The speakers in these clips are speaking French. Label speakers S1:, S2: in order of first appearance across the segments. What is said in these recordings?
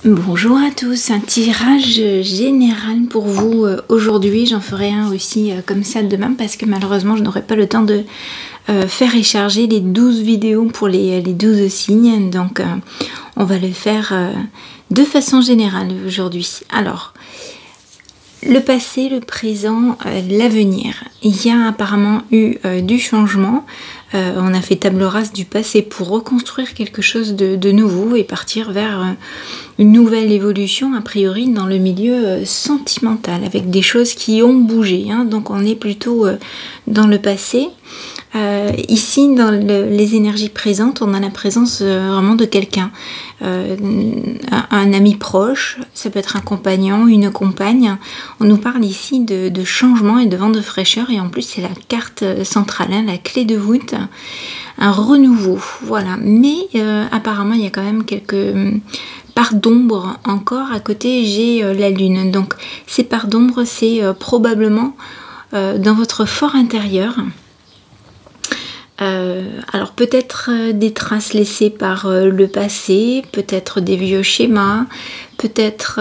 S1: Bonjour à tous, un tirage général pour vous aujourd'hui. J'en ferai un aussi comme ça demain parce que malheureusement je n'aurai pas le temps de faire et charger les 12 vidéos pour les 12 signes. Donc on va le faire de façon générale aujourd'hui. Alors, le passé, le présent, l'avenir. Il y a apparemment eu du changement. On a fait table rase du passé pour reconstruire quelque chose de nouveau et partir vers une nouvelle évolution, a priori, dans le milieu sentimental, avec des choses qui ont bougé. Hein. Donc on est plutôt dans le passé. Ici, dans les énergies présentes, on a la présence vraiment de quelqu'un, un ami proche, ça peut être un compagnon, une compagne. On nous parle ici de changement et de vent de fraîcheur, et en plus c'est la carte centrale, hein, la clé de voûte, un renouveau, voilà. Mais apparemment il y a quand même quelques parts d'ombre encore. À côté j'ai la lune, donc ces parts d'ombre c'est probablement dans votre fort intérieur. Alors peut-être des traces laissées par le passé, peut-être des vieux schémas, peut-être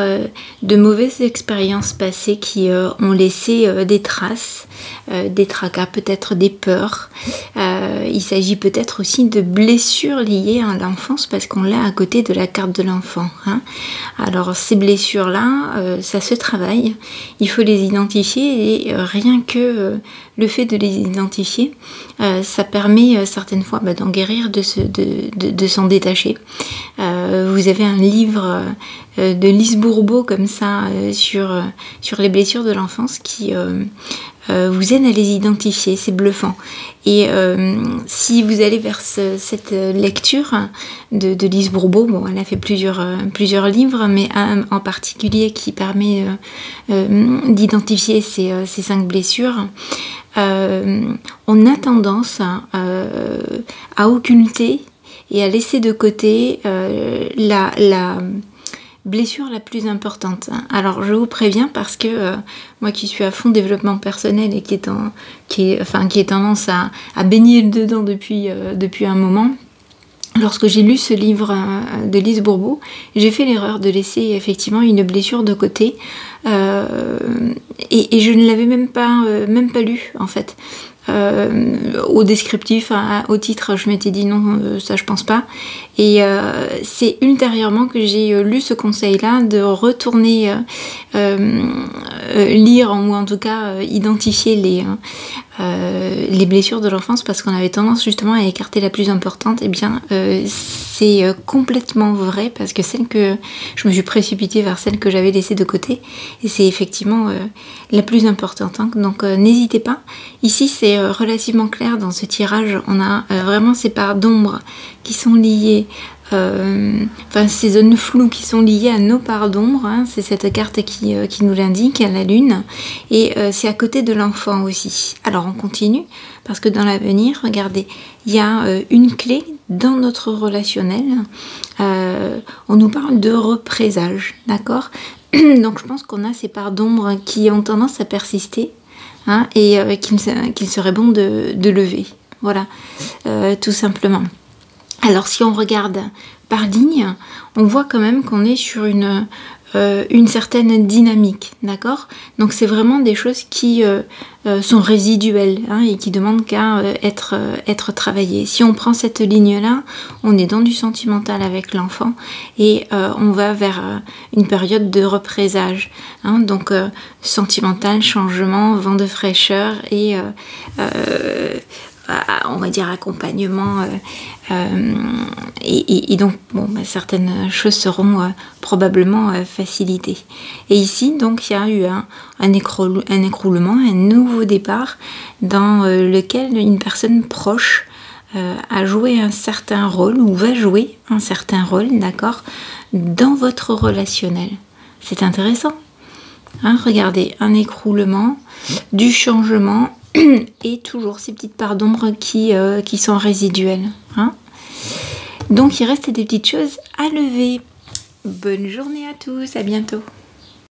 S1: de mauvaises expériences passées qui ont laissé des traces, des tracas, peut-être des peurs. Il s'agit peut-être aussi de blessures liées à l'enfance parce qu'on l'a à côté de la carte de l'enfant. Hein. Alors ces blessures-là, ça se travaille, il faut les identifier et rien que le fait de les identifier, ça permet certaines fois d'en guérir, de s'en détacher. Vous avez un livre de Lise Bourbeau comme ça sur les blessures de l'enfance qui vous aide à les identifier, c'est bluffant. Et si vous allez vers cette lecture de Lise Bourbeau, bon, elle a fait plusieurs livres, mais un en particulier qui permet d'identifier ces 5 blessures, on a tendance à occulter et à laisser de côté la blessure la plus importante. Alors je vous préviens parce que moi qui suis à fond développement personnel et qui est tendance à baigner dedans depuis un moment, lorsque j'ai lu ce livre de Lise Bourbeau, j'ai fait l'erreur de laisser effectivement une blessure de côté et je ne l'avais même pas lu en fait. Au descriptif, au titre, je m'étais dit non, ça je pense pas. Et c'est ultérieurement que j'ai lu ce conseil-là de retourner lire ou en tout cas identifier les blessures de l'enfance parce qu'on avait tendance justement à écarter la plus importante. Et bien c'est complètement vrai parce que celle que je me suis précipitée vers celle que j'avais laissée de côté et c'est effectivement la plus importante. Hein. Donc n'hésitez pas. Ici c'est relativement clair dans ce tirage. On a vraiment ces parts d'ombre qui sont liées, ces zones floues qui sont liées à nos parts d'ombre. Hein. C'est cette carte qui nous l'indique, la lune. Et c'est à côté de l'enfant aussi. Alors on continue parce que dans l'avenir, regardez, il y a une clé dans notre relationnel. On nous parle de représage, d'accord? Donc je pense qu'on a ces parts d'ombre qui ont tendance à persister. Hein, et qu'il serait bon de lever. Voilà, tout simplement. Alors si on regarde par ligne, on voit quand même qu'on est sur une certaine dynamique, d'accord? Donc c'est vraiment des choses qui sont résiduelles hein, et qui demandent qu'à être travaillées. Si on prend cette ligne-là, on est dans du sentimental avec l'enfant et on va vers une période de représage. Hein, donc sentimental, changement, vent de fraîcheur et on va dire accompagnement et donc bon, certaines choses seront probablement facilitées. Et ici donc il y a eu un écroulement, un nouveau départ dans lequel une personne proche a joué un certain rôle ou va jouer un certain rôle, d'accord, dans votre relationnel. C'est intéressant. Hein, regardez, un écroulement, du changement et toujours ces petites parts d'ombre qui sont résiduelles. Hein. Donc il reste des petites choses à lever. Bonne journée à tous, à bientôt.